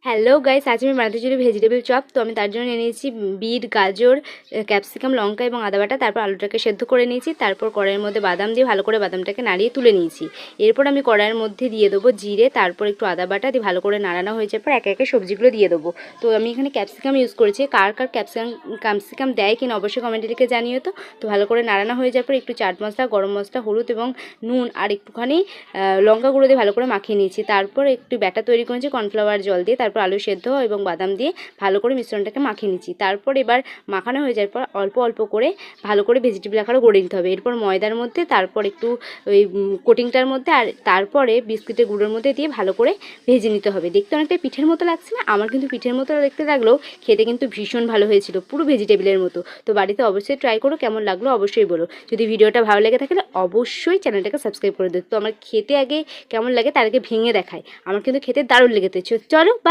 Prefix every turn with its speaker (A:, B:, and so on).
A: Hello guys, আজ আমি বানাতে চলি ভেজিটেবল চপ। তো আমি তার জন্য নিয়ে নিয়েছি বিট, গাজর, ক্যাপসিকাম, লঙ্কা এবং আদা বাটা। তারপর আলুটাকে সেদ্ধ করে নিয়েছি। তারপর কড়াইয়ের মধ্যে বাদাম দিয়ে ভালো করে বাদামটাকে নাড়িয়ে তুলে নিয়েছি। এরপর আমি কড়াইয়ের মধ্যে দিয়ে দেবো জিরে, তারপর একটু আদা বাটা দিয়ে ভালো করে নাড়ানো হয়ে যাওয়ার পর একে একে সবজিগুলো দিয়ে দেবো। তো আমি এখানে ক্যাপসিকাম ইউজ করেছি। কার কার ক্যাপসিকাম দেয় কিনা অবশ্যই কমেন্টে লিখে জানিও। তো ভালো করে নাড়ানো হয়ে যাওয়ার পর একটু চাট মশলা, গরম মশলা, হলুদ এবং নুন আর একটুখানি লঙ্কা গুঁড়ো দিয়ে ভালো করে মাখিয়ে নিয়েছি। তারপর একটু ব্যাটার তৈরি করেছি কর্নফ্লাওয়ার জল দিয়ে। তারপর আলু সেদ্ধ এবং বাদাম দিয়ে ভালো করে মিশ্রণটাকে মাখিয়ে নিচ্ছি। তারপর এবার মাখানো হয়ে যাওয়ার পর অল্প অল্প করে ভালো করে ভেজিটেবল আকারে গড়ে নিতে হবে। এরপর ময়দার মধ্যে, তারপর একটু ওই কোটিংটার মধ্যে, আর তারপরে বিস্কুটের গুঁড়োর মধ্যে দিয়ে ভালো করে ভেজে নিতে হবে। দেখতে অনেকটা পিঠের মতো লাগছে না? আমার কিন্তু পিঠের মতো দেখতে লাগলেও খেতে কিন্তু ভীষণ ভালো হয়েছিল, পুরো ভেজিটেবলের মতো। তো বাড়িতে অবশ্যই ট্রাই করো, কেমন লাগলো অবশ্যই বলো। যদি ভিডিওটা ভালো লেগে থাকে অবশ্যই চ্যানেলটাকে সাবস্ক্রাইব করে দিও। তো আমার খেতে আগে কেমন লাগে তার আগে ভেঙে দেখায়, আমার কিন্তু খেতে দারুণ লেগেছে। চলো।